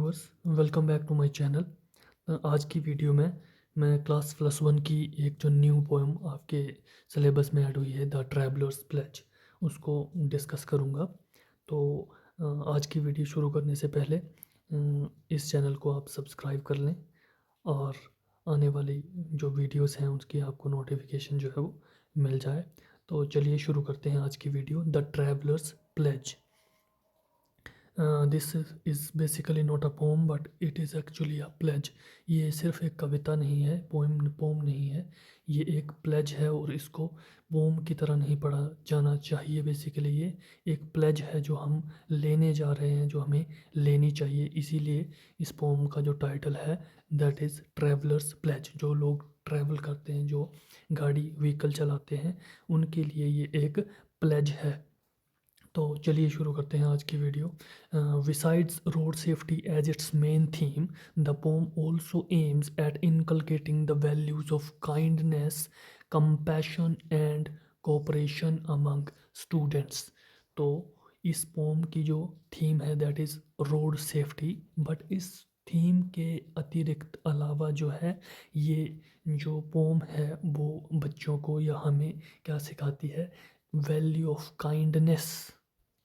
Viewers, welcome back to my channel. आज की video में मैं क्लास +1 की एक जो न्यू पोएम आपके सिलेबस में ऐड हुई है, द ट्रैवलर्स प्लेज, उसको डिस्कस करूँगा। तो आज की वीडियो शुरू करने से पहले इस चैनल को आप सब्सक्राइब कर लें और आने वाली जो वीडियोस हैं उसकी आपको नोटिफिकेशन जो है वो मिल जाए। तो चलिए शुरू करते हैं आज की video, the travellers pledge. This is basically not a poem but it is actually a pledge. ये सिर्फ एक कविता नहीं है, पोम नहीं है, ये एक प्लेज है और इसको पोम की तरह नहीं पढ़ा जाना चाहिए। बेसिकली ये एक प्लेज है जो हम लेने जा रहे हैं, जो हमें लेनी चाहिए। इसीलिए इस पोम का जो टाइटल है दैट इज़ ट्रैवलर्स प्लेज। जो लोग ट्रैवल करते हैं, जो गाड़ी व्हीकल चलाते हैं, उनके लिए ये एक प्लेज है। तो चलिए शुरू करते हैं आज की video. Besides road safety as its main theme, the poem also aims at inculcating the values of kindness, compassion and cooperation among students. तो इस पोम की जो थीम है that is road safety, but इस थीम के अतिरिक्त अलावा जो है, ये जो पोम है वो बच्चों को या हमें क्या सिखाती है, वैल्यू ऑफ काइंडनेस,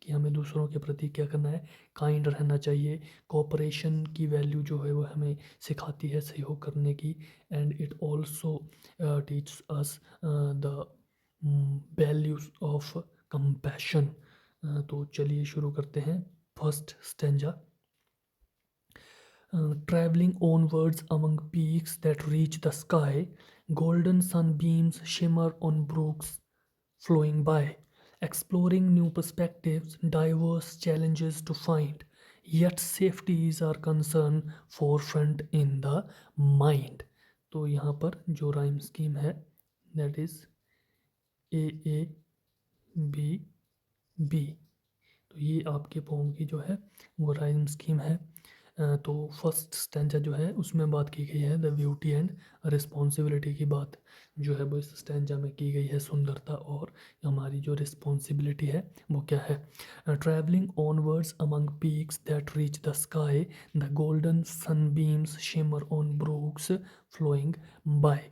कि हमें दूसरों के प्रति क्या करना है, काइंड रहना चाहिए। कोऑपरेशन की वैल्यू जो है वो हमें सिखाती है सहयोग करने की। And it also teaches us the values of compassion. तो चलिए शुरू करते हैं। First stanza. Traveling onwards among peaks that reach the sky, golden sunbeams shimmer on brooks flowing by, exploring new perspectives, diverse challenges to find. Yet safety is our concern forefront in the mind. तो यहाँ पर जो rhyme scheme है that is A B B. तो ये आपके pome की जो है वो राइम स्कीम है। तो फर्स्ट स्टैंजा जो है उसमें बात की गई है द ब्यूटी एंड रिस्पॉन्सिबिलिटी की बात जो है वो इस स्टैंजा में की गई है, सुंदरता और हमारी जो रिस्पॉन्सिबिलिटी है वो क्या है। Travelling onwards among peaks that reach the sky, the golden sunbeams shimmer on brooks flowing by.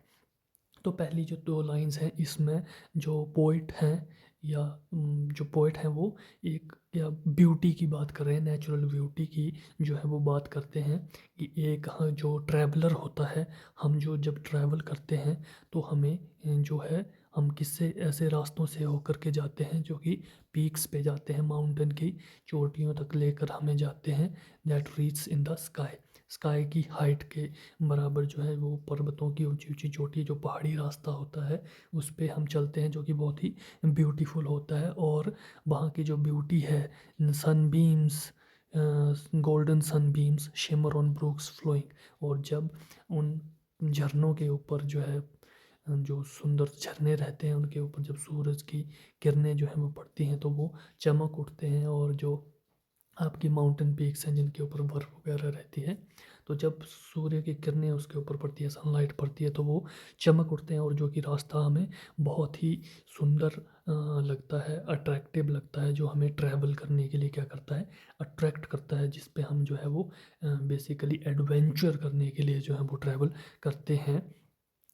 तो पहली जो दो लाइंस हैं इसमें जो पोइट हैं या जो पोइट हैं वो एक या ब्यूटी की बात कर रहे हैं, नेचुरल ब्यूटी की जो है वो बात करते हैं कि एक जो ट्रैवलर होता है, हम जो जब ट्रैवल करते हैं तो हमें जो है, हम किससे ऐसे रास्तों से होकर के जाते हैं जो कि पीक्स पे जाते हैं, माउंटेन की चोटियों तक लेकर हमें जाते हैं, that reach in the sky. Sky की हाइट के बराबर जो है वो पर्वतों की ऊंची ऊंची चोटी, जो पहाड़ी रास्ता होता है उस पे हम चलते हैं, जो कि बहुत ही ब्यूटीफुल होता है। और वहाँ की जो ब्यूटी है, sunbeams, golden sunbeams shimmer on brooks flowing, और जब उन झरनों के ऊपर जो है, जो सुंदर झरने रहते हैं उनके ऊपर जब सूरज की किरणें जो हैं वो पड़ती हैं तो वो चमक उठते हैं। और जो आपकी माउंटेन पीक्स हैं जिनके ऊपर बर्फ़ वगैरह रहती है, तो जब सूर्य की किरणें उसके ऊपर पड़ती है, सनलाइट पड़ती है, तो वो चमक उठते हैं और जो कि रास्ता हमें बहुत ही सुंदर लगता है, अट्रैक्टिव लगता है, जो हमें ट्रैवल करने के लिए क्या करता है, अट्रैक्ट करता है, जिस पे हम जो है वो बेसिकली एडवेंचर करने के लिए जो है वो ट्रैवल करते हैं।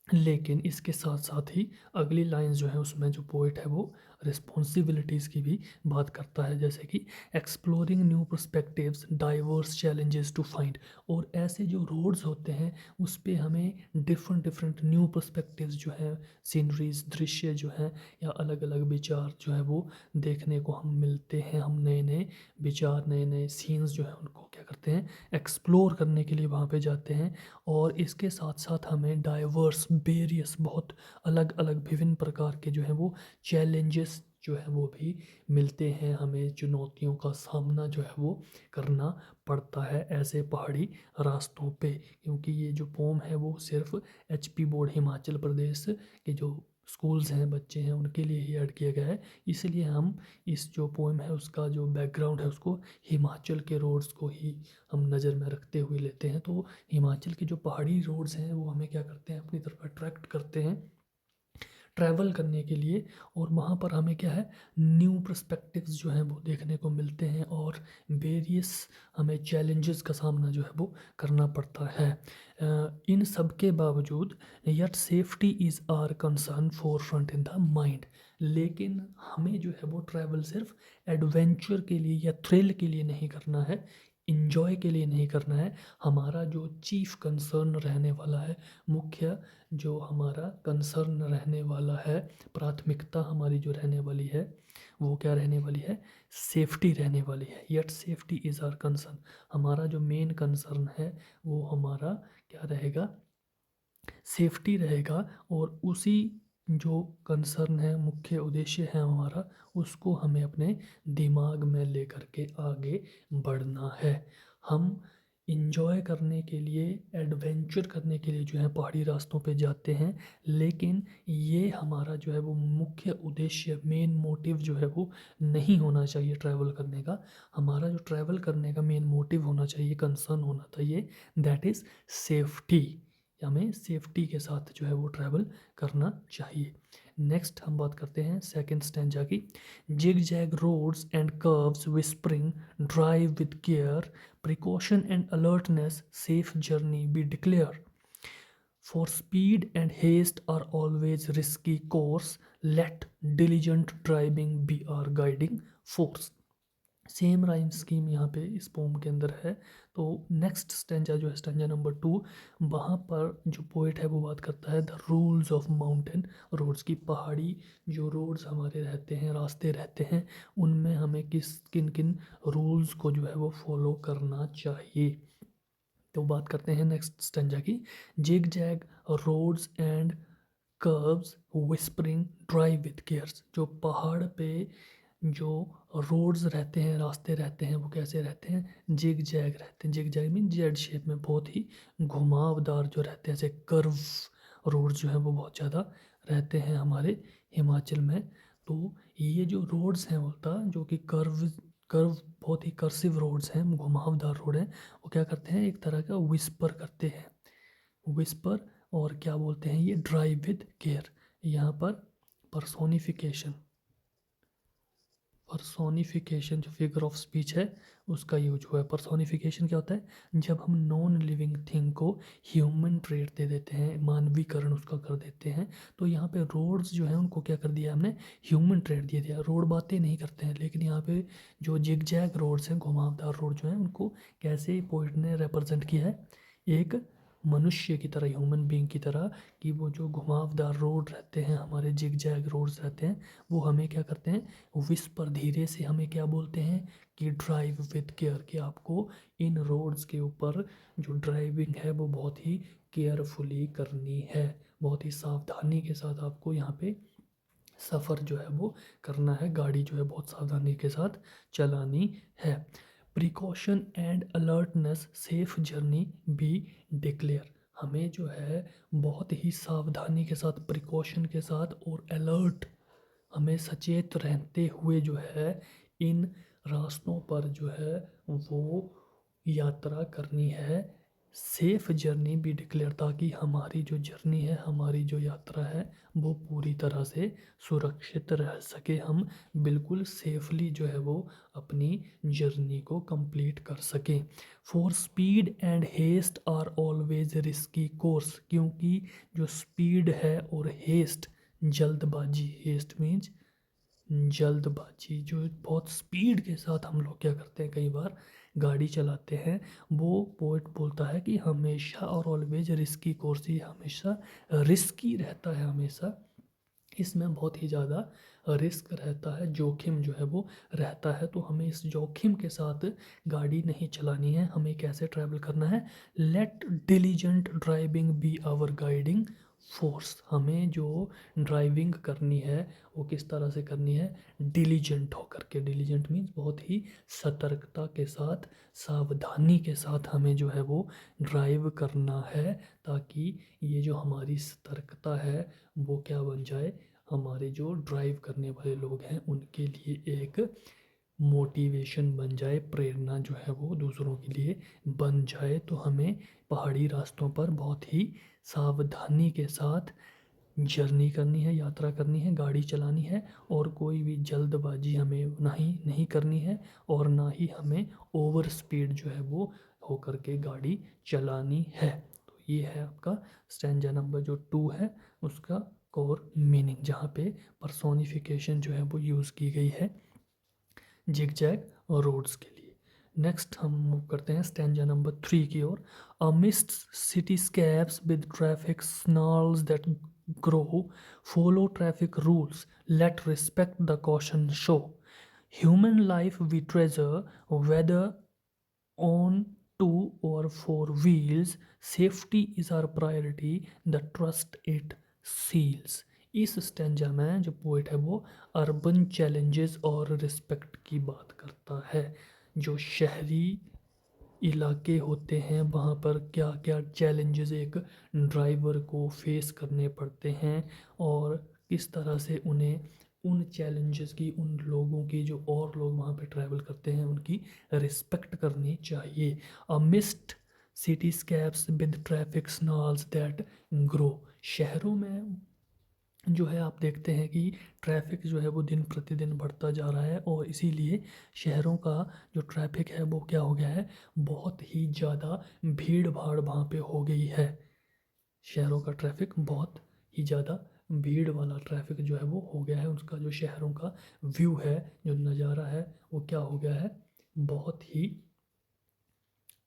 लेकिन इसके साथ साथ ही अगली लाइंस जो है उसमें जो पोइट है वो रिस्पॉन्सिबिलिटीज़ की भी बात करता है, जैसे कि exploring new perspectives, diverse challenges to find. और ऐसे जो रोड्स होते हैं उस पे हमें डिफरेंट डिफरेंट न्यू पर्सपेक्टिव्स जो है, सीनरीज, दृश्य जो हैं, या अलग अलग विचार जो है वो देखने को हम मिलते हैं। हम नए नए विचार, नए नए सीन्स जो है उनको क्या करते हैं, एक्सप्लोर करने के लिए वहाँ पे जाते हैं। और इसके साथ साथ हमें डाइवर्स, वेरियस, बहुत अलग अलग विभिन्न प्रकार के जो है वो चैलेंजेस जो है वो भी मिलते हैं। हमें चुनौतियों का सामना जो है वो करना पड़ता है ऐसे पहाड़ी रास्तों पे, क्योंकि ये जो पोम है वो सिर्फ HP बोर्ड हिमाचल प्रदेश के जो स्कूल्स हैं, बच्चे हैं, उनके लिए ही ऐड किया गया है। इसलिए हम इस जो पोएम है उसका जो बैकग्राउंड है उसको हिमाचल के रोड्स को ही हम नज़र में रखते हुए लेते हैं। तो हिमाचल के जो पहाड़ी रोड्स हैं वो हमें क्या करते हैं, अपनी तरफ अट्रैक्ट करते हैं। ट्रैवल करने के लिए, और वहाँ पर हमें क्या है, न्यू पर्सपेक्टिव्स जो हैं वो देखने को मिलते हैं, और वेरियस हमें चैलेंजेस का सामना जो है वो करना पड़ता है। इन सब के बावजूद yet safety is our concern forefront in the mind. लेकिन हमें जो है वो ट्रैवल सिर्फ एडवेंचर के लिए या थ्रिल के लिए नहीं करना है, इंजॉय के लिए नहीं करना है। हमारा जो चीफ कंसर्न रहने वाला है, मुख्य जो हमारा कंसर्न रहने वाला है, प्राथमिकता हमारी जो रहने वाली है, वो क्या रहने वाली है, सेफ्टी रहने वाली है। Yet safety is our concern, हमारा जो मेन कंसर्न है वो हमारा क्या रहेगा, सेफ्टी रहेगा। और उसी जो कंसर्न है, मुख्य उद्देश्य है हमारा, उसको हमें अपने दिमाग में लेकर के आगे बढ़ना है। हम इंजॉय करने के लिए, एडवेंचर करने के लिए जो है पहाड़ी रास्तों पे जाते हैं, लेकिन ये हमारा जो है वो मुख्य उद्देश्य, मेन मोटिव जो है वो नहीं होना चाहिए ट्रैवल करने का। हमारा जो ट्रैवल करने का मेन मोटिव होना चाहिए, कंसर्न होना चाहिए, दैट इज़ सेफ्टी। हमें सेफ्टी के साथ जो है वो ट्रैवल करना चाहिए। नेक्स्ट हम बात करते हैं सेकंड स्टैंजा की। Zig zag roads and curves whispering, drive with care, precaution and alertness, safe journey be declare. For speed and haste are always risky course, let diligent driving be our guiding force। Same rhyme scheme यहाँ पे इस pome के अंदर है। तो next stanza जो है, stanza number 2, वहाँ पर जो पोइट है वो बात करता है the rules of mountain roads की। पहाड़ी जो रोड्स हमारे रहते हैं, रास्ते रहते हैं, उनमें हमें किन किन रूल्स को जो है वो फॉलो करना चाहिए। तो बात करते हैं नेक्स्ट स्टेंजा की। Zig zag roads and curves whispering, drive with cares. जो पहाड़ पे जो रोड्स रहते हैं, रास्ते रहते हैं, वो कैसे रहते हैं, जिग जैग रहते हैं। Zig zag mean Z shape में, बहुत ही घुमावदार जो रहते हैं, ऐसे कर्व रोड जो है वो बहुत ज़्यादा रहते हैं हमारे हिमाचल में। तो ये जो रोड्स हैं बोलता, जो कि कर्व कर्व बहुत ही कर्सिव रोड्स हैं, घुमावदार रोड हैं, वो क्या करते हैं, एक तरह का विस्पर करते हैं, विस्पर। और क्या बोलते हैं ये, ड्राइव विद केयर। यहाँ पर पर्सोनिफिकेशन, पर्सोनिफिकेशन जो फिगर ऑफ स्पीच है उसका यूज हुआ है। पर्सोनिफिकेशन क्या होता है, जब हम नॉन लिविंग थिंग को ह्यूमन ट्रेट दे देते हैं, मानवीकरण उसका कर देते हैं। तो यहाँ पे रोड्स जो है उनको क्या कर दिया हमने, ह्यूमन ट्रेट दे दिया। रोड बातें नहीं करते हैं, लेकिन यहाँ पे जो जिग जैग रोड्स हैं, घुमावदार रोड जो हैं, उनको कैसे पोइट ने रिप्रेजेंट किया है, एक मनुष्य की तरह, ह्यूमन बीइंग की तरह, कि वो जो घुमावदार रोड रहते हैं, हमारे जिग जैग रोड्स रहते हैं, वो हमें क्या करते हैं, विस्पर धीरे से हमें क्या बोलते हैं, कि ड्राइव विद केयर। कि आपको इन रोड्स के ऊपर जो ड्राइविंग है वो बहुत ही केयरफुली करनी है, बहुत ही सावधानी के साथ आपको यहाँ पे सफ़र जो है वो करना है, गाड़ी जो है बहुत सावधानी के साथ चलानी है। Precaution and alertness, safe journey be declare. हमें जो है बहुत ही सावधानी के साथ, प्रिकॉशन के साथ और अलर्ट, हमें सचेत रहते हुए जो है इन रास्तों पर जो है वो यात्रा करनी है। सेफ जर्नी भी डिक्लेयर, ताकि हमारी जो जर्नी है, हमारी जो यात्रा है, वो पूरी तरह से सुरक्षित रह सके, हम बिल्कुल सेफली जो है वो अपनी जर्नी को कंप्लीट कर सकें। For speed and haste are always risky course, क्योंकि जो स्पीड है और हेस्ट, जल्दबाजी, हेस्ट मीन्स जल्दबाजी, जो बहुत स्पीड के साथ हम लोग क्या करते हैं, कई बार गाड़ी चलाते हैं, वो पोएट बोलता है कि हमेशा और ऑलवेज रिस्की कोर्स, ही हमेशा रिस्की रहता है, हमेशा इसमें बहुत ही ज़्यादा रिस्क रहता है, जोखिम जो है वो रहता है। तो हमें इस जोखिम के साथ गाड़ी नहीं चलानी है। हमें कैसे ट्रैवल करना है, let diligent driving be our guiding force. हमें जो ड्राइविंग करनी है वो किस तरह से करनी है, डिलीजेंट होकर के। डिलीजेंट मीन्स बहुत ही सतर्कता के साथ, सावधानी के साथ हमें जो है वो ड्राइव करना है, ताकि ये जो हमारी सतर्कता है वो क्या बन जाए, हमारे जो ड्राइव करने वाले लोग हैं उनके लिए एक मोटिवेशन बन जाए, प्रेरणा जो है वो दूसरों के लिए बन जाए। तो हमें पहाड़ी रास्तों पर बहुत ही सावधानी के साथ जर्नी करनी है, यात्रा करनी है, गाड़ी चलानी है और कोई भी जल्दबाजी हमें नहीं करनी है और ना ही हमें ओवर स्पीड जो है वो होकर के गाड़ी चलानी है। तो ये है आपका स्टैंजा नंबर जो 2 है उसका कोर मीनिंग, जहाँ पे पर्सोनिफिकेशन जो है वो यूज़ की गई है जिगजैग रोड्स के लिए। नेक्स्ट हम मूव करते हैं स्टैंजा नंबर 3 की ओर। Amidst cityscapes with traffic snarls that grow, follow traffic rules, let respect the caution show. Human life we treasure, whether on two or four wheels, safety is our priority, the trust it seals. इस stanza में जो poet है वो urban challenges और respect की बात करता है। जो शहरी इलाके होते हैं वहाँ पर क्या क्या चैलेंजेस एक ड्राइवर को फेस करने पड़ते हैं और किस तरह से उन्हें उन चैलेंजेस की, उन लोगों की जो और लोग वहाँ पे ट्रैवल करते हैं उनकी रिस्पेक्ट करनी चाहिए। Amidst cityscapes with traffic snarls that grow. शहरों में जो है आप देखते हैं कि ट्रैफिक जो है वो दिन प्रतिदिन बढ़ता जा रहा है और इसीलिए शहरों का जो ट्रैफिक है वो क्या हो गया है, बहुत ही ज़्यादा भीड़ भाड़ वहाँ पे हो गई है। शहरों का ट्रैफिक बहुत ही ज़्यादा भीड़ वाला ट्रैफिक जो है वो हो गया है। उसका जो शहरों का व्यू है, जो नज़ारा है वो क्या हो गया है, बहुत ही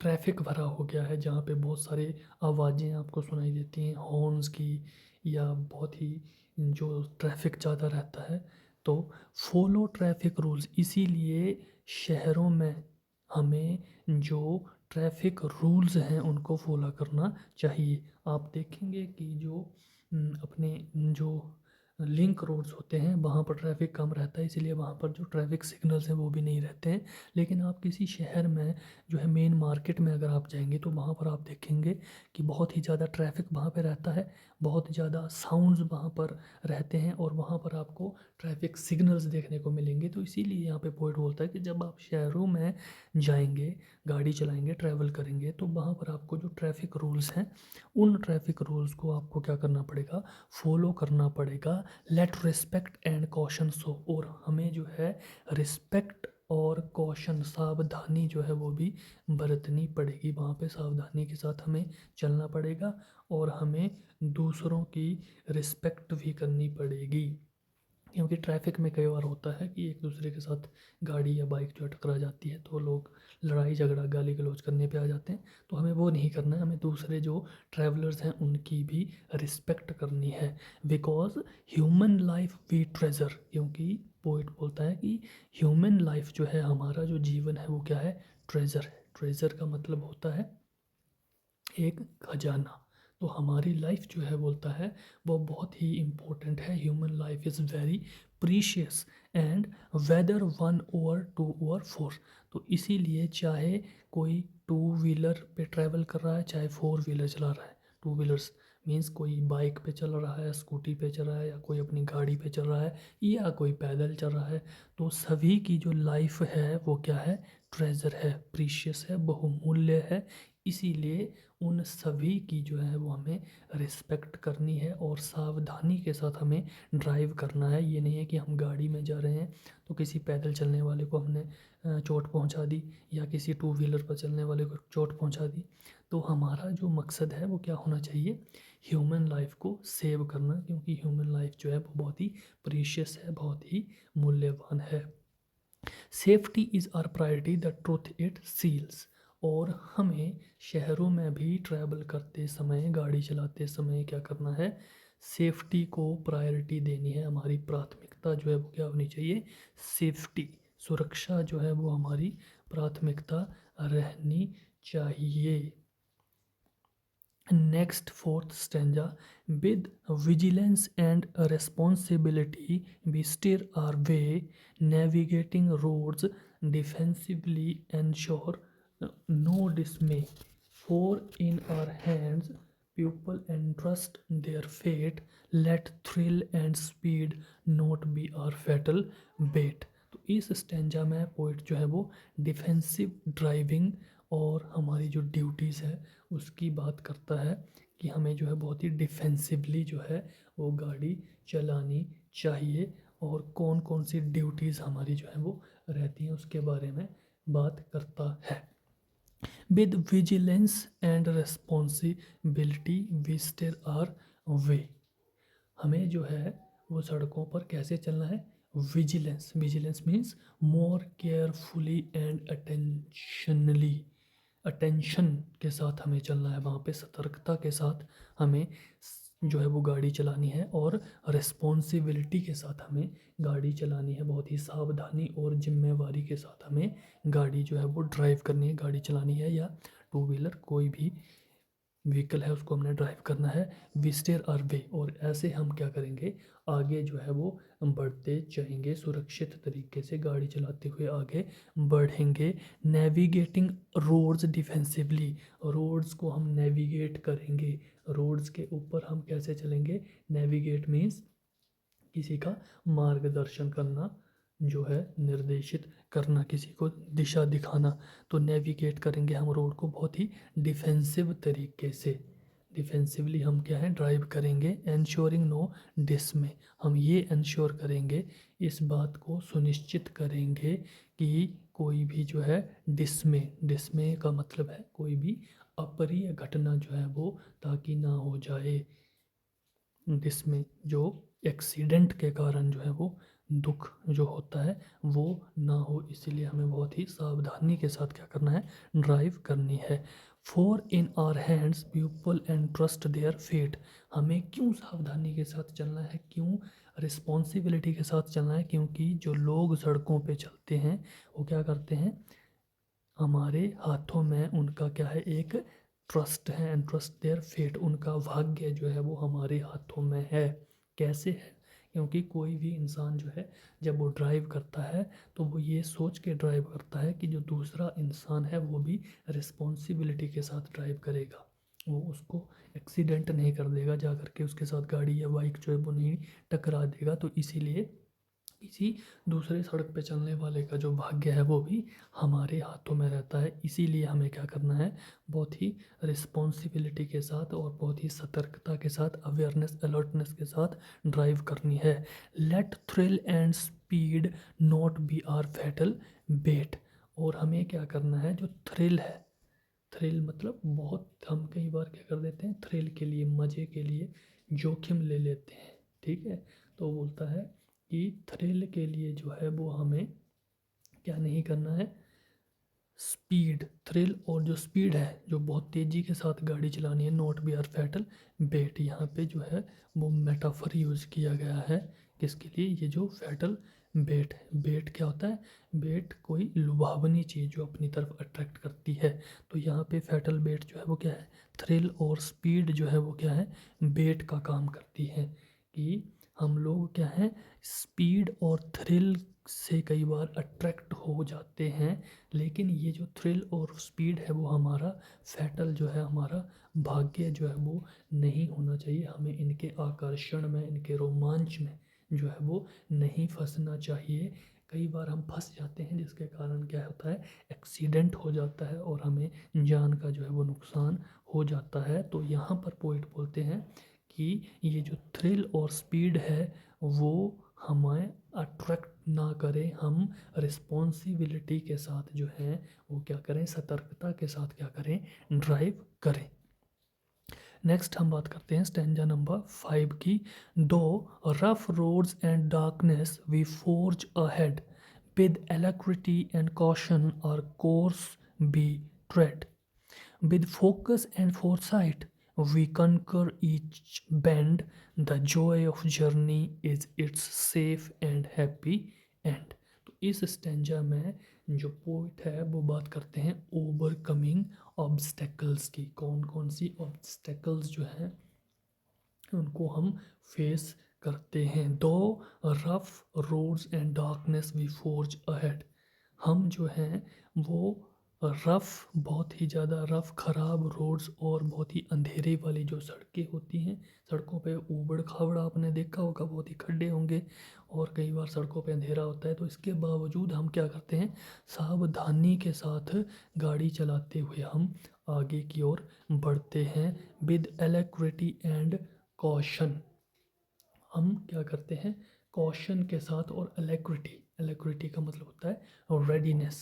ट्रैफिक भरा हो गया है, जहाँ पे बहुत सारे आवाज़ें आपको सुनाई देती हैं हॉर्न्स की, या बहुत ही जो ट्रैफिक ज़्यादा रहता है। तो फॉलो ट्रैफिक रूल्स, इसीलिए शहरों में हमें जो ट्रैफिक रूल्स हैं उनको फॉलो करना चाहिए। आप देखेंगे कि जो अपने जो लिंक रोड्स होते हैं वहाँ पर ट्रैफिक कम रहता है, इसीलिए वहाँ पर जो ट्रैफिक सिग्नल्स हैं वो भी नहीं रहते हैं। लेकिन आप किसी शहर में जो है मेन मार्केट में अगर आप जाएंगे तो वहाँ पर आप देखेंगे कि बहुत ही ज़्यादा ट्रैफिक वहाँ पे रहता है, बहुत ज़्यादा साउंड्स वहाँ पर रहते हैं और वहाँ पर आपको ट्रैफिक सिग्नल्स देखने को मिलेंगे। तो इसीलिए यहाँ पे पॉइंट बोलता है कि जब आप शहरों में जाएंगे, गाड़ी चलाएंगे, ट्रैवल करेंगे, तो वहाँ पर आपको जो ट्रैफिक रूल्स हैं उन ट्रैफिक रूल्स को आपको क्या करना पड़ेगा, फॉलो करना पड़ेगा। Let respect and caution show, और हमें जो है रिस्पेक्ट और कॉशन, सावधानी जो है वो भी बरतनी पड़ेगी। वहाँ पे सावधानी के साथ हमें चलना पड़ेगा और हमें दूसरों की रिस्पेक्ट भी करनी पड़ेगी। क्योंकि ट्रैफिक में कई बार होता है कि एक दूसरे के साथ गाड़ी या बाइक जो है टकरा जाती है तो लोग लड़ाई झगड़ा गाली गलौज करने पे आ जाते हैं। तो हमें वो नहीं करना है, हमें दूसरे जो ट्रैवलर्स हैं उनकी भी रिस्पेक्ट करनी है। Because human life we treasure, क्योंकि पोइट बोलता है कि ह्यूमन लाइफ जो है, हमारा जो जीवन है वो क्या है, ट्रेजर है। ट्रेजर का मतलब होता है एक खजाना। तो हमारी लाइफ जो है बोलता है वो बहुत ही इम्पोर्टेंट है। Human life is very precious and whether one over two over four. तो इसीलिए चाहे कोई टू व्हीलर पे ट्रैवल कर रहा है, चाहे फोर व्हीलर चला रहा है, टू व्हीलर्स मीन्स कोई बाइक पे चल रहा है, स्कूटी पे चल रहा है, या कोई अपनी गाड़ी पे चल रहा है, या कोई पैदल चल रहा है, तो सभी की जो लाइफ है वो क्या है, ट्रेजर है, प्रीशियस है, बहुमूल्य है। इसीलिए उन सभी की जो है वो हमें रिस्पेक्ट करनी है और सावधानी के साथ हमें ड्राइव करना है। ये नहीं है कि हम गाड़ी में जा रहे हैं तो किसी पैदल चलने वाले को हमने चोट पहुंचा दी, या किसी टू व्हीलर पर चलने वाले को चोट पहुंचा दी। तो हमारा जो मकसद है वो क्या होना चाहिए, ह्यूमन लाइफ को सेव करना, क्योंकि ह्यूमन लाइफ जो है वो बहुत ही प्रीशियस है, बहुत ही मूल्यवान है। Safety is our priority, the truth it seals. और हमें शहरों में भी ट्रैवल करते समय, गाड़ी चलाते समय क्या करना है, सेफ्टी को प्रायोरिटी देनी है। हमारी प्राथमिकता जो है वो क्या होनी चाहिए, सेफ्टी, सुरक्षा जो है वो हमारी प्राथमिकता रहनी चाहिए। Next, fourth stanza. With vigilance and responsibility, we steer our way, navigating roads defensively, ensure no dismay. For in our hands, pupil entrust their fate. Let thrill and speed not be our fatal bait. तो इस stanza में poet जो है वो defensive driving और हमारी जो duties है उसकी बात करता है कि हमें जो है बहुत ही डिफेंसिवली जो है वो गाड़ी चलानी चाहिए, और कौन कौन सी ड्यूटीज़ हमारी जो है वो रहती हैं उसके बारे में बात करता है। With vigilance and responsibility we steer our way. हमें जो है वो सड़कों पर कैसे चलना है? Vigilance, vigilance means more carefully and attentively, attention के साथ हमें चलना है, वहाँ पे सतर्कता के साथ हमें जो है वो गाड़ी चलानी है, और रिस्पॉन्सिबिलिटी के साथ हमें गाड़ी चलानी है, बहुत ही सावधानी और जिम्मेवारी के साथ हमें गाड़ी जो है वो ड्राइव करनी है, गाड़ी चलानी है, या टू व्हीलर कोई भी व्हीकल है उसको हमने ड्राइव करना है। वी स्टेयर आर वे, और ऐसे हम क्या करेंगे, आगे जो है वो बढ़ते जाएंगे, सुरक्षित तरीके से गाड़ी चलाते हुए आगे बढ़ेंगे। नेविगेटिंग रोड्स डिफेंसिवली, रोड्स को हम नेविगेट करेंगे, रोड्स के ऊपर हम कैसे चलेंगे? नेविगेट मीन्स किसी का मार्गदर्शन करना, जो है निर्देशित करना, किसी को दिशा दिखाना। तो नेविगेट करेंगे हम रोड को बहुत ही डिफेंसिव तरीके से, डिफेंसिवली हम क्या है ड्राइव करेंगे। एंश्योरिंग नो डिसमे, हम ये एंश्योर करेंगे, इस बात को सुनिश्चित करेंगे कि कोई भी जो है डिसमे, डिसमे का मतलब है कोई भी अप्रिय घटना जो है वो ताकि ना हो जाए, जिसमें जो एक्सीडेंट के कारण जो है वो दुख जो होता है वो ना हो, इसीलिए हमें बहुत ही सावधानी के साथ क्या करना है, ड्राइव करनी है। For in our hands people and trust their fate, हमें क्यों सावधानी के साथ चलना है, क्यों रिस्पॉन्सिबिलिटी के साथ चलना है? क्योंकि जो लोग सड़कों पे चलते हैं वो क्या करते हैं, हमारे हाथों में उनका क्या है, एक ट्रस्ट है, एंड ट्रस्ट देयर फेट, उनका भाग्य जो है वो हमारे हाथों में है। कैसे है? क्योंकि कोई भी इंसान जो है जब वो ड्राइव करता है तो वो ये सोच के ड्राइव करता है कि जो दूसरा इंसान है वो भी रिस्पॉन्सिबिलिटी के साथ ड्राइव करेगा, वो उसको एक्सीडेंट नहीं कर देगा, जा कर के उसके साथ गाड़ी या बाइक जो है वो नहीं टकरा देगा। तो इसीलिए किसी दूसरे सड़क पे चलने वाले का जो भाग्य है वो भी हमारे हाथों में रहता है। इसीलिए हमें क्या करना है, बहुत ही रिस्पॉन्सिबिलिटी के साथ और बहुत ही सतर्कता के साथ, अवेयरनेस अलर्टनेस के साथ ड्राइव करनी है। Let thrill and speed not be our fatal bet, और हमें क्या करना है, जो थ्रिल है, थ्रिल मतलब बहुत, हम कई बार क्या कर देते हैं, थ्रिल के लिए, मज़े के लिए जोखिम ले लेते हैं, ठीक है। तो बोलता है कि थ्रिल के लिए जो है वो हमें क्या नहीं करना है, स्पीड, थ्रिल और जो स्पीड है, जो बहुत तेज़ी के साथ गाड़ी चलानी है, नॉट बी आर फैटल बेट, यहाँ पे जो है वो मेटाफर यूज़ किया गया है, किसके लिए, ये जो फैटल बेट है। बेट क्या होता है? बेट कोई लुभावनी चीज़ जो अपनी तरफ अट्रैक्ट करती है, तो यहाँ पे फैटल बेट जो है वो क्या है, थ्रिल और स्पीड जो है वो क्या है, बेट का काम करती है, कि हम लोग क्या है, स्पीड और थ्रिल से कई बार अट्रैक्ट हो जाते हैं, लेकिन ये जो थ्रिल और स्पीड है वो हमारा फैटल जो है, हमारा भाग्य जो है वो नहीं होना चाहिए, हमें इनके आकर्षण में, इनके रोमांच में जो है वो नहीं फंसना चाहिए। कई बार हम फंस जाते हैं जिसके कारण क्या होता है, एक्सीडेंट हो जाता है और हमें जान का जो है वो नुकसान हो जाता है। तो यहाँ पर पोइट बोलते हैं कि ये जो थ्रिल और स्पीड है वो हमें अट्रैक्ट ना करें, हम रिस्पॉन्सिबिलिटी के साथ जो है वो क्या करें, सतर्कता के साथ क्या करें, ड्राइव करें। नेक्स्ट हम बात करते हैं स्टैंजा नंबर 5 की। Through rough roads and darkness we forge ahead with alacrity and caution our course be tread with focus and foresight, we conquer each bend. The joy of journey is its safe and happy end. तो इस stanza में जो poet है वो बात करते हैं overcoming obstacles की। कौन कौन सी ऑब्स्टेकल्स जो हैं उनको हम फेस करते हैं। Through rough roads and darkness we forge ahead, हम जो हैं वो रफ़, बहुत ही ज़्यादा रफ़ ख़राब रोड्स और बहुत ही अंधेरे वाली जो सड़कें होती हैं, सड़कों पे ऊबड़-खाबड़ आपने देखा होगा, बहुत ही खड्डे होंगे और कई बार सड़कों पे अंधेरा होता है, तो इसके बावजूद हम क्या करते हैं, सावधानी के साथ गाड़ी चलाते हुए हम आगे की ओर बढ़ते हैं विद एलेक्युरिटी एंड कॉशन। हम क्या करते हैं, कॉशन के साथ और एलेक्युरिटी, एलेक्युरिटी का मतलब होता है रेडीनेस,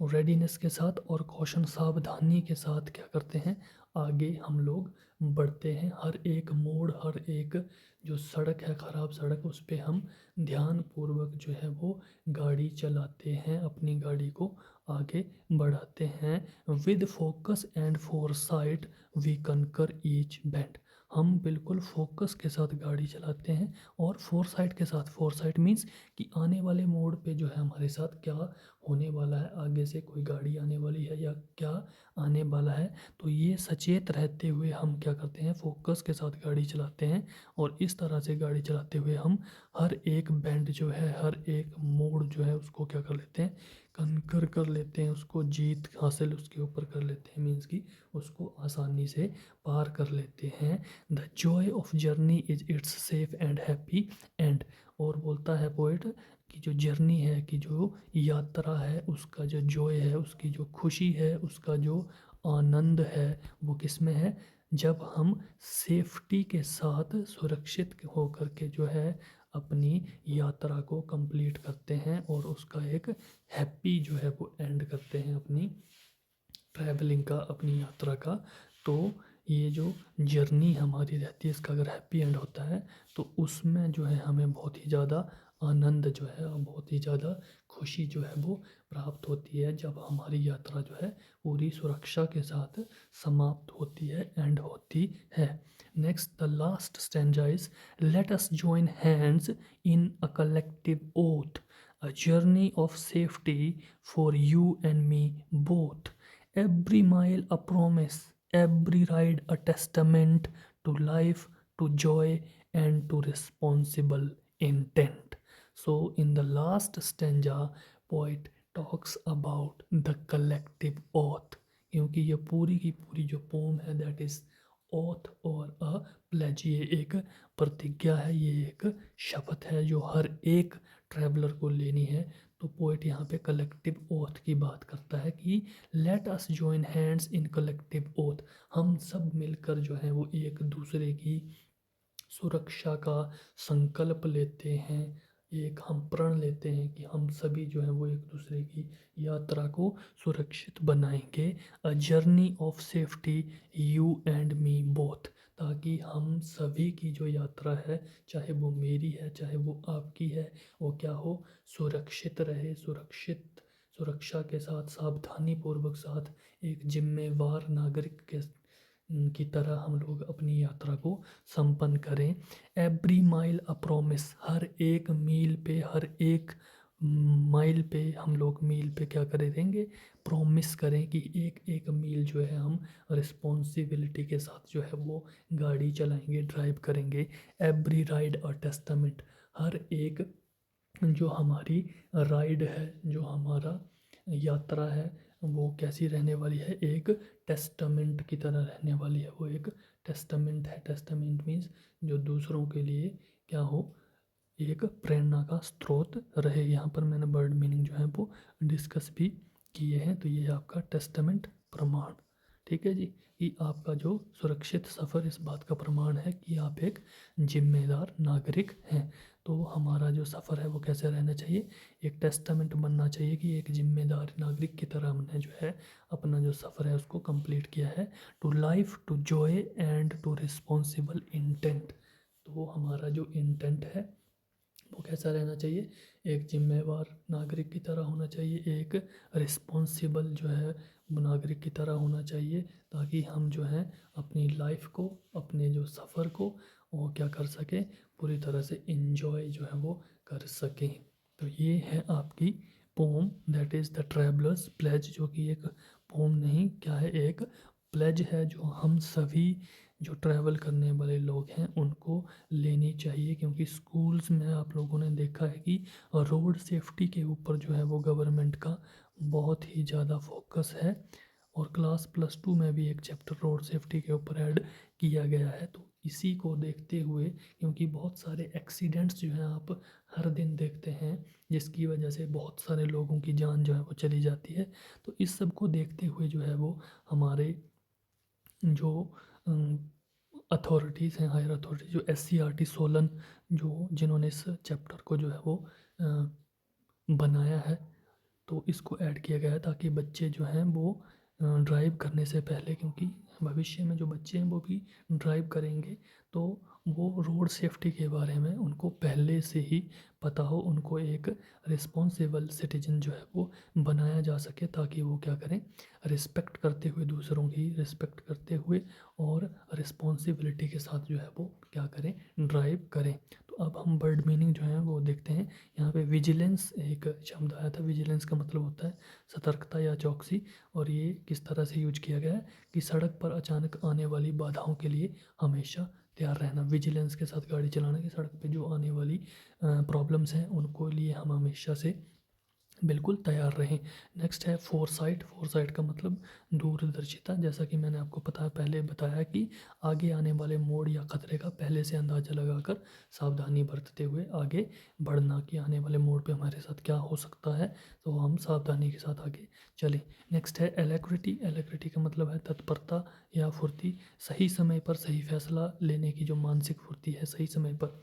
रेडीनेस के साथ और कॉशन सावधानी के साथ क्या करते हैं, आगे हम लोग बढ़ते हैं। हर एक मोड़, हर एक जो सड़क है, ख़राब सड़क, उस पे हम ध्यानपूर्वक जो है वो गाड़ी चलाते हैं, अपनी गाड़ी को आगे बढ़ाते हैं। With focus and foresight we conquer each bend. हम बिल्कुल फोकस के साथ गाड़ी चलाते हैं और फोरसाइट के साथ, फोरसाइट मीन्स कि आने वाले मोड़ पे जो है हमारे साथ क्या होने वाला है, आगे से कोई गाड़ी आने वाली है या क्या आने वाला है, तो ये सचेत रहते हुए हम क्या करते हैं, फोकस के साथ गाड़ी चलाते हैं। और इस तरह से गाड़ी चलाते हुए हम हर एक बेंड जो है, हर एक मोड़ जो है उसको क्या कर लेते हैं, कनकर कर लेते हैं, उसको जीत हासिल उसके ऊपर कर लेते हैं, मीन्स कि उसको आसानी से पार कर लेते हैं। The Joy of journey is it's safe and happy and. और बोलता है पोइट कि जो जर्नी है, कि जो यात्रा है, उसका जो जॉय है, उसकी जो खुशी है, उसका जो आनंद है, वो किस में है, जब हम सेफ्टी के साथ सुरक्षित होकर के जो है अपनी यात्रा को कंप्लीट करते हैं और उसका एक हैप्पी जो है वो एंड करते हैं अपनी ट्रैवलिंग का, अपनी यात्रा का। तो ये जो जर्नी हमारी रहती है, इसका अगर हैप्पी एंड होता है तो उसमें जो है हमें बहुत ही ज़्यादा आनंद जो है और बहुत ही ज़्यादा खुशी जो है वो प्राप्त होती है, जब हमारी यात्रा जो है पूरी सुरक्षा के साथ समाप्त होती है, एंड होती है। Next the last stanza is, let us join hands in a collective oath, a journey of safety for you and me both, every mile a promise, every ride a testament to life, to joy, and to responsible intent. So, in the last stanza, poet talks about the collective oath, क्योंकि ये पूरी की पूरी जो pome है, that is oath और अ pledge, ये एक प्रतिज्ञा है, ये एक शपथ है जो हर एक ट्रैवलर को लेनी है। तो पोएट यहाँ पे कलेक्टिव ओथ की बात करता है कि let us join hands in collective oath, हम सब मिलकर जो है वो एक दूसरे की सुरक्षा का संकल्प लेते हैं, एक हम प्रण लेते हैं कि हम सभी जो है वो एक दूसरे की यात्रा को सुरक्षित बनाएंगे। A journey of safety you and me both, ताकि हम सभी की जो यात्रा है, चाहे वो मेरी है चाहे वो आपकी है, वो क्या हो, सुरक्षित रहे, सुरक्षा के साथ, सावधानी पूर्वक साथ, एक जिम्मेवार नागरिक के की तरह हम लोग अपनी यात्रा को संपन्न करें। एवरी माइल अ प्रॉमिस, हर एक मील पे, हर एक माइल पे हम लोग मील पे क्या करेंगे, प्रॉमिस करें कि एक एक मील जो है हम रिस्पॉन्सिबिलिटी के साथ जो है वो गाड़ी चलाएंगे, ड्राइव करेंगे। एवरी राइड अ टेस्टामेंट, हर एक जो हमारी राइड है, जो हमारा यात्रा है, वो कैसी रहने वाली है, एक टेस्टामेंट की तरह रहने वाली है, वो एक टेस्टामेंट है। टेस्टामेंट मीन्स जो दूसरों के लिए क्या हो, एक प्रेरणा का स्रोत रहे। यहाँ पर मैंने वर्ड मीनिंग जो है वो डिस्कस भी किए हैं, तो ये आपका टेस्टामेंट, प्रमाण, ठीक है जी, कि आपका जो सुरक्षित सफ़र इस बात का प्रमाण है कि आप एक जिम्मेदार नागरिक हैं। तो हमारा जो सफ़र है वो कैसे रहना चाहिए, एक टेस्टामेंट बनना चाहिए कि एक जिम्मेदार नागरिक की तरह हमने जो है अपना जो सफ़र है उसको कंप्लीट किया है। To life, to joy and to responsible intent, तो हमारा जो इंटेंट है वो कैसा रहना चाहिए, एक जिम्मेवार नागरिक की तरह होना चाहिए, एक रिस्पॉन्सिबल जो है नागरिक की तरह होना चाहिए, ताकि हम जो है अपनी लाइफ को, अपने जो सफ़र को वो क्या कर सकें, पूरी तरह से इंजॉय जो है वो कर सकें। तो ये है आपकी poem, that is the travellers pledge, जो कि एक पोम नहीं, क्या है, एक प्लेज है जो हम सभी जो ट्रैवल करने वाले लोग हैं उनको लेनी चाहिए। क्योंकि स्कूल्स में आप लोगों ने देखा है कि रोड सेफ्टी के ऊपर जो है वो गवर्नमेंट का बहुत ही ज़्यादा फोकस है। और क्लास +2 में भी एक चैप्टर रोड सेफ्टी के ऊपर ऐड किया गया है। तो इसी को देखते हुए, क्योंकि बहुत सारे एक्सीडेंट्स जो हैं आप हर दिन देखते हैं, जिसकी वजह से बहुत सारे लोगों की जान जो है वो चली जाती है। तो इस सब को देखते हुए जो है वो हमारे जो अथॉरिटीज़ हैं, हायर अथॉरिटी जो SCRT सोलन, जो जिन्होंने इस चैप्टर को जो है वो बनाया है, तो इसको ऐड किया गया है ताकि बच्चे जो हैं वो ड्राइव करने से पहले, क्योंकि भविष्य में जो बच्चे हैं वो भी ड्राइव करेंगे, तो वो रोड सेफ्टी के बारे में उनको पहले से ही पता हो, उनको एक रिस्पॉन्सिबल सिटीजन जो है वो बनाया जा सके, ताकि वो क्या करें, रिस्पेक्ट करते हुए, दूसरों की रिस्पेक्ट करते हुए और रिस्पॉन्सिबिलिटी के साथ जो है वो क्या करें, ड्राइव करें। तो अब हम वर्ड मीनिंग जो है वो देखते हैं। यहाँ पे विजिलेंस एक शब्द आया था। विजिलेंस का मतलब होता है सतर्कता या चौकसी, और ये किस तरह से यूज किया गया है कि सड़क पर अचानक आने वाली बाधाओं के लिए हमेशा तैयार रहना। विजिलेंस के साथ गाड़ी चलाना कि सड़क पे जो आने वाली प्रॉब्लम्स हैं उनको लिए हम हमेशा से बिल्कुल तैयार रहें। नेक्स्ट है फोरसाइट। फोरसाइट का मतलब दूरदर्शिता। जैसा कि मैंने आपको पहले बताया कि आगे आने वाले मोड़ या खतरे का पहले से अंदाज़ा लगाकर सावधानी बरतते हुए आगे बढ़ना, कि आने वाले मोड़ पे हमारे साथ क्या हो सकता है, तो हम सावधानी के साथ आगे चलें। नेक्स्ट है एलेक्ट्रिटी। एलेक्ट्रिटी का मतलब है तत्परता या फुर्ती, सही समय पर सही फैसला लेने की जो मानसिक फुर्ती है, सही समय पर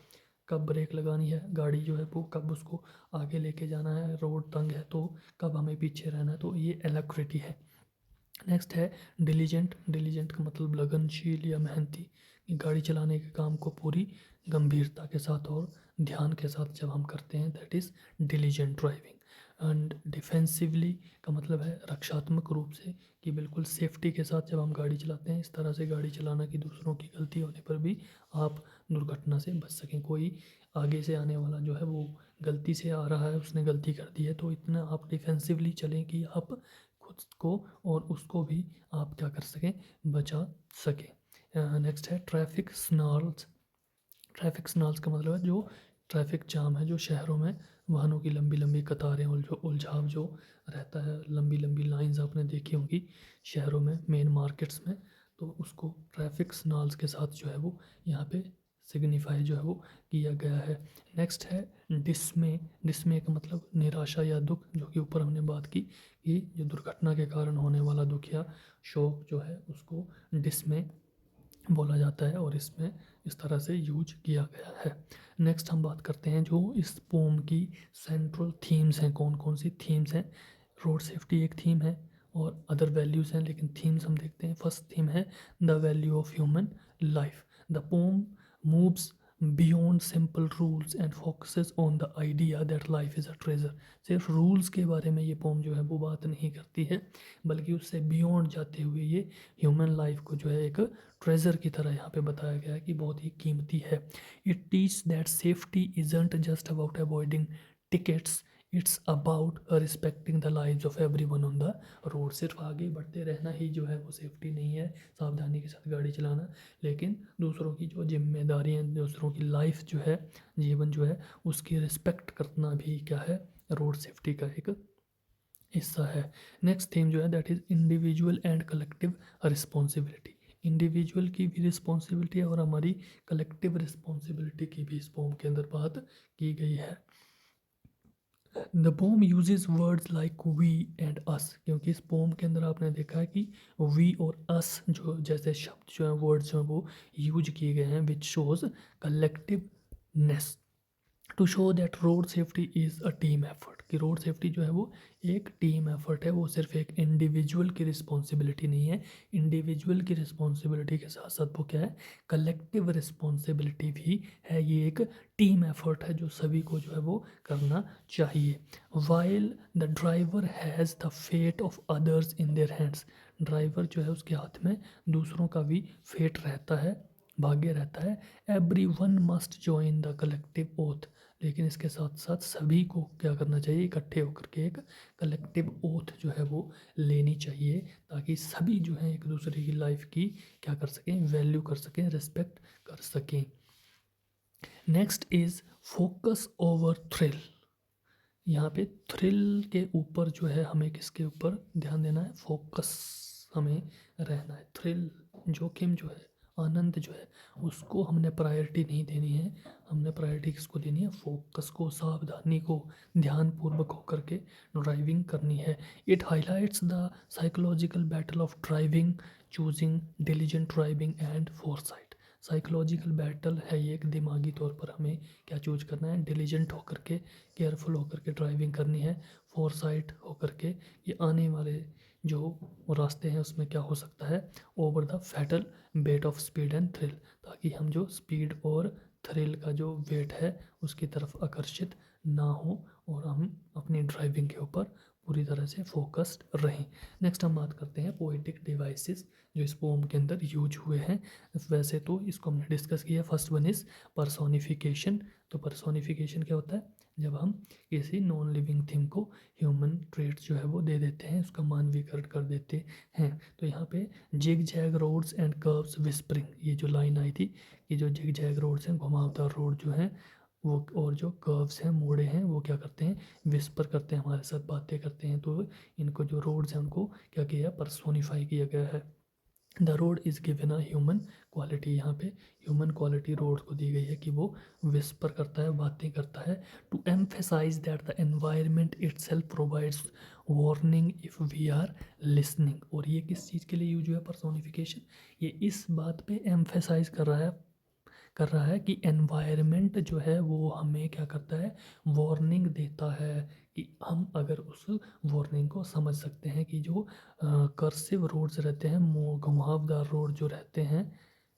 कब ब्रेक लगानी है, गाड़ी जो है वो कब उसको आगे लेके जाना है, रोड तंग है तो कब हमें पीछे रहना है, तो ये एलेक्ट्रिटी है। नेक्स्ट है डिलीजेंट। डिलीजेंट का मतलब लगनशील या मेहनती, कि गाड़ी चलाने के काम को पूरी गंभीरता के साथ और ध्यान के साथ जब हम करते हैं, that is diligent driving. And defensively का मतलब है रक्षात्मक रूप से, कि बिल्कुल सेफ्टी के साथ जब हम गाड़ी चलाते हैं, इस तरह से गाड़ी चलाना कि दूसरों की गलती होने पर भी आप दुर्घटना से बच सकें। कोई आगे से आने वाला जो है वो गलती से आ रहा है, उसने गलती कर दी है, तो इतना आप डिफेंसिवली चलें कि आप खुद को और उसको भी आप क्या कर सकें, बचा सकें। नेक्स्ट है ट्रैफिक स्नॉर्ल्स। ट्रैफिक स्नॉर्ल्स का मतलब है जो ट्रैफिक जाम है, जो शहरों में वाहनों की लंबी लंबी कतारें और जो उलझाव जो रहता है, लंबी लंबी लाइंस आपने देखी होंगी शहरों में, मेन मार्केट्स में, तो उसको ट्रैफिक स्नॉर्ल्स के साथ जो है वो यहाँ पे सिग्निफाई जो है वो किया गया है। नेक्स्ट है डिस्मे। डिस्मे का मतलब निराशा या दुख, जो कि ऊपर हमने बात की कि जो दुर्घटना के कारण होने वाला दुख या शोक जो है उसको डिस्मे बोला जाता है, और इसमें इस तरह से यूज किया गया है। नेक्स्ट हम बात करते हैं जो इस पोम की सेंट्रल थीम्स हैं, कौन कौन सी थीम्स हैं। रोड सेफ्टी एक थीम है और अदर वैल्यूज़ हैं, लेकिन थीम्स हम देखते हैं। फर्स्ट थीम है the value of human life. The pome moves beyond simple rules and focuses on the idea that life is a treasure. सिर्फ रूल्स के बारे में ये पोम जो है वो बात नहीं करती है, बल्कि उससे बियॉन्ड जाते हुए ये ह्यूमन लाइफ को जो है एक ट्रेजर की तरह यहाँ पे बताया गया है कि बहुत ही कीमती है। It teach that safety isn't just about avoiding tickets, it's about respecting the lives of everyone on the road. सिर्फ आगे बढ़ते रहना ही जो है वो सेफ्टी नहीं है, सावधानी के साथ गाड़ी चलाना, लेकिन दूसरों की जो जिम्मेदारियाँ, दूसरों की लाइफ जो है, जीवन जो है, उसकी रिस्पेक्ट करना भी क्या है, रोड सेफ्टी का एक हिस्सा है। नेक्स्ट थीम जो है that is individual and collective responsibility. Individual की भी रिस्पॉन्सिबिलिटी है और हमारी कलेक्टिव रिस्पॉन्सिबिलिटी की भी इस पोम के अंदर बात की गई है। The poem uses words like we and us, क्योंकि इस पोम के अंदर आपने देखा है कि वी और अस जो जैसे शब्द जो हैं, वर्ड्स जो हैं वो यूज किए गए हैं, which shows collectiveness to show that road safety is a team effort. कि रोड सेफ्टी जो है वो एक टीम एफर्ट है, वो सिर्फ एक इंडिविजुअल की रिस्पॉन्सिबिलिटी नहीं है। इंडिविजुअल की रिस्पॉन्सिबिलिटी के साथ साथ वो क्या है, कलेक्टिव रिस्पॉन्सिबिलिटी भी है। ये एक टीम एफर्ट है जो सभी को जो है वो करना चाहिए। While the driver has the fate of others in their hands. Driver जो है उसके हाथ में दूसरों का भी फेट रहता है, भाग्य रहता है। Every one must join the collective oath. लेकिन इसके साथ साथ सभी को क्या करना चाहिए, इकट्ठे होकर के एक कलेक्टिव ओथ जो है वो लेनी चाहिए, ताकि सभी जो है एक दूसरे की लाइफ की क्या कर सकें, वैल्यू कर सकें, रिस्पेक्ट कर सकें। Next is focus over thrill. यहाँ पे थ्रिल के ऊपर जो है हमें किसके ऊपर ध्यान देना है, फोकस हमें रहना है। थ्रिल, जोखिम जो है, आनंद जो है, उसको हमने प्रायोरिटी नहीं देनी है। हमने प्रायोरिटी किसको देनी है, फोकस को, सावधानी को, ध्यानपूर्वक होकर के ड्राइविंग करनी है। It highlights the psychological battle of driving, choosing diligent driving and foresight. Psychological battle है ये, एक दिमागी तौर पर हमें क्या चूज करना है, डिलीजेंट होकर के, केयरफुल होकर के ड्राइविंग करनी है, फोरसाइट होकर के ये आने वाले जो रास्ते हैं उसमें क्या हो सकता है, over the fatal bet of speed and thrill, ताकि हम जो स्पीड और थ्रिल का जो वेट है उसकी तरफ आकर्षित ना हो और हम अपनी ड्राइविंग के ऊपर पूरी तरह से फोकस्ड रहें। नेक्स्ट हम बात करते हैं पोएटिक डिवाइसेस जो इस पोम के अंदर यूज हुए हैं। वैसे तो इसको हमने डिस्कस किया। First one is personification. तो पर्सोनिफिकेशन क्या होता है, जब हम किसी नॉन लिविंग थिंग को ह्यूमन ट्रेट जो है वो दे देते हैं, उसका मानवीकरण कर देते हैं। तो यहाँ पे zig zag roads and curves whispering, ये जो लाइन आई थी कि जो जिग जैग रोड्स हैं, घुमावदार रोड जो हैं वो, और जो कर्व्स हैं, मोड़े हैं, वो क्या करते हैं, विस्पर करते हैं, हमारे साथ बातें करते हैं। तो इनको जो रोड्स हैं उनको क्या किया, पर्सोनीफाई किया गया है। The road is given a human quality, यहाँ पे ह्यूमन क्वालिटी रोड को दी गई है कि वो विस्पर करता है, बातें करता है। To emphasise that the environment itself provides warning if we are listening. और ये किस चीज़ के लिए यूज हुआ है पर्सोनिफिकेशन, ये इस बात पे एम्फेसाइज कर रहा है कि एनवायरनमेंट जो है वो हमें क्या करता है, वार्निंग देता है, कि हम अगर उस वार्निंग को समझ सकते हैं कि जो कर्सिव रोड्स रहते हैं, घुमावदार रोड जो रहते हैं,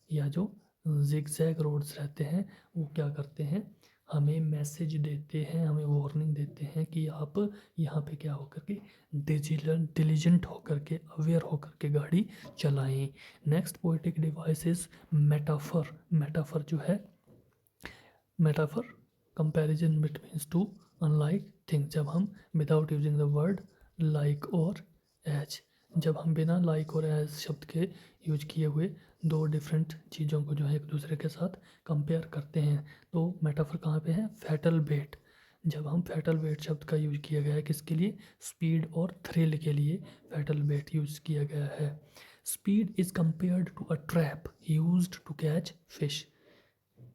या जो जिगजैग रोड्स रहते हैं, वो क्या करते हैं, हमें मैसेज देते हैं, हमें वार्निंग देते हैं कि आप यहाँ पे क्या होकर के डिलीजेंट होकर के, अवेयर होकर के गाड़ी चलाएं। Next poetic device is metaphor. Metaphor जो है, metaphor comparison between two unlike thing, जब हम without using the word like और एज, जब हम बिना लाइक और एज शब्द के यूज किए हुए दो डिफरेंट चीज़ों को जो है एक दूसरे के साथ कंपेयर करते हैं। तो मेटाफर कहाँ पे है, फैटल बेट। जब हम फैटल बेट शब्द का यूज किया गया है किसके लिए, स्पीड और थ्रिल के लिए फैटल बेट यूज किया गया है। Speed is compared to a trap used to catch fish.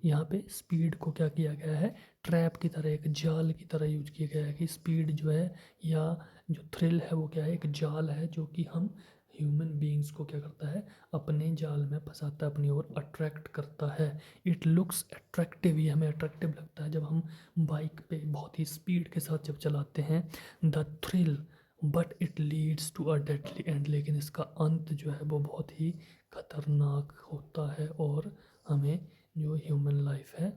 यहाँ पे स्पीड को क्या किया गया है, ट्रैप की तरह, एक जाल की तरह यूज किया गया है, कि स्पीड जो है या जो थ्रिल है वो क्या है, एक जाल है जो कि हम ह्यूमन बीइंग्स को क्या करता है, अपने जाल में फंसाता है, अपनी ओर अट्रैक्ट करता है। इट लुक्स अट्रैक्टिव, ये हमें अट्रैक्टिव लगता है जब हम बाइक पे बहुत ही स्पीड के साथ जब चलाते हैं। The thrill but it leads to a deadly end, लेकिन इसका अंत जो है वो बहुत ही खतरनाक होता है और हमें जो ह्यूमन लाइफ है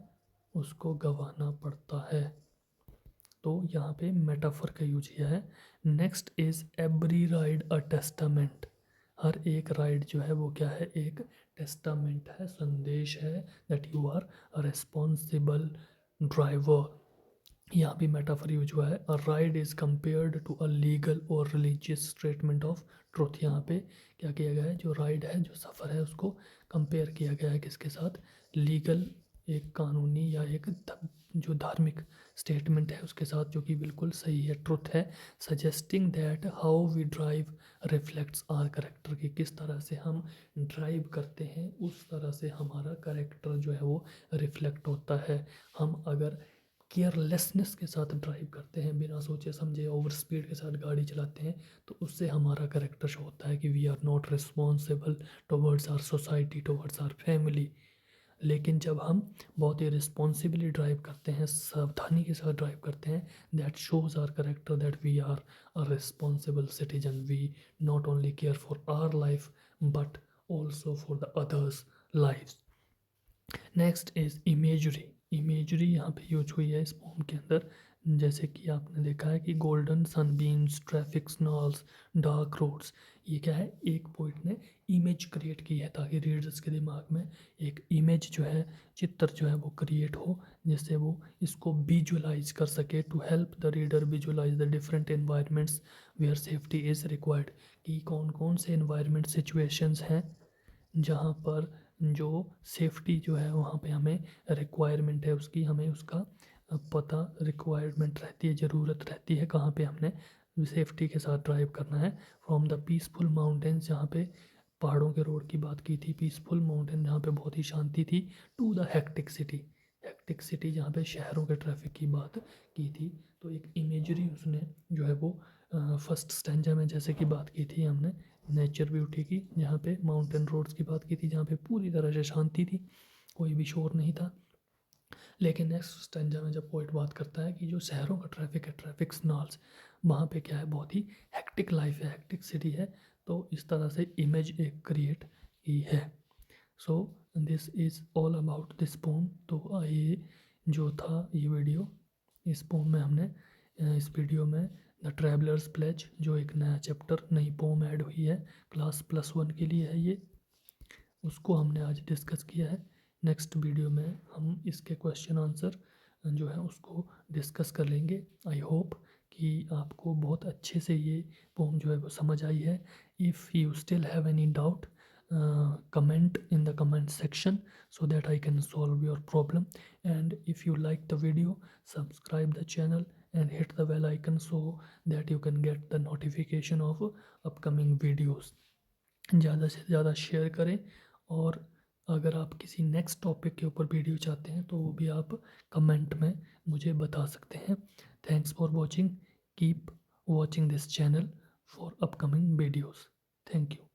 उसको गंवाना पड़ता है। तो यहाँ पे मेटाफर का यूज किया है। Next is every ride a testament. हर एक राइड जो है वो क्या है, एक टेस्टामेंट है, संदेश है, that you are a responsible driver. यहाँ भी मेटाफर यूज हुआ है। A ride is compared to a legal और रिलीजियस स्टेटमेंट ऑफ ट्रुथ। यहाँ पे क्या किया गया है, जो राइड है, जो सफ़र है, उसको कंपेयर किया गया है किसके साथ, लीगल, एक कानूनी या एक जो धार्मिक स्टेटमेंट है उसके साथ, जो कि बिल्कुल सही है, ट्रुथ है। Suggesting that how we drive reflects our character, की किस तरह से हम ड्राइव करते हैं उस तरह से हमारा करेक्टर जो है वो रिफ्लेक्ट होता है। हम अगर केयरलेसनेस के साथ ड्राइव करते हैं, बिना सोचे समझे ओवर स्पीड के साथ गाड़ी चलाते हैं, तो उससे हमारा करेक्टर शो होता है कि we are not responsible towards our society, towards our family. लेकिन जब हम बहुत ही रिस्पॉन्सिबली ड्राइव करते हैं, सावधानी के साथ ड्राइव करते हैं, that shows our character, that we are a responsible citizen, we not only care for our life but also for the others life. Next is imagery. Imagery यहाँ पे यूज हुई है इस पोम के अंदर, जैसे कि आपने देखा है कि golden sunbeams, traffic signals, dark roads, ये क्या है, एक पोइट ने इमेज क्रिएट की है ताकि रीडर्स के दिमाग में एक इमेज जो है, चित्र जो है वो क्रिएट हो, जिससे वो इसको विजुअलाइज कर सके, to help the reader visualise the different environments where safety is required, कि कौन कौन से एनवायरनमेंट सिचुएशंस हैं जहाँ पर जो सेफ्टी जो है वहाँ पे हमें रिक्वायरमेंट है उसकी, हमें उसका पता रिक्वायरमेंट रहती है, ज़रूरत रहती है कहाँ पे हमने सेफ्टी के साथ ड्राइव करना है। फ्रॉम द पीसफुल माउंटेन्स, जहाँ पे पहाड़ों के रोड की बात की थी, पीसफुल माउंटेन जहाँ पे बहुत ही शांति थी, टू द हेक्टिक सिटी जहाँ पे शहरों के ट्रैफिक की बात की थी। तो एक इमेजरी उसने जो है वो फर्स्ट स्टैंजा में जैसे कि बात की थी हमने नेचर ब्यूटी की, जहाँ पे माउंटेन रोड्स की बात की थी, जहाँ पे पूरी तरह से शांति थी, कोई भी शोर नहीं था। लेकिन नेक्स्ट स्टैंजा में जब पोइट बात करता है कि जो शहरों का ट्रैफिक है, ट्रैफिक सिग्नल्स, वहाँ पे क्या है, बहुत ही हेक्टिक लाइफ है, हेक्टिक सिटी है। तो इस तरह से इमेज एक क्रिएट की है। So this is all about this pome. तो ये जो था ये वीडियो, इस पोम में हमने इस वीडियो में द ट्रैवलर्स प्लेज, जो एक नया चैप्टर, नई पोम ऐड हुई है, क्लास +1 के लिए है ये, उसको हमने आज डिस्कस किया है। नेक्स्ट वीडियो में हम इसके क्वेश्चन आंसर जो है उसको डिस्कस कर लेंगे। आई होप कि आपको बहुत अच्छे से ये पोम जो है वो समझ आई है। If you still have any doubt, comment in the comment section so that I can solve your problem. And if you like the video, subscribe the channel and hit the bell icon so that you can get the notification of upcoming videos. ज़्यादा से ज़्यादा share करें, और अगर आप किसी next topic के ऊपर वीडियो चाहते हैं तो वो भी आप कमेंट में मुझे बता सकते हैं। Thanks for watching, keep watching this channel for upcoming videos. Thank you.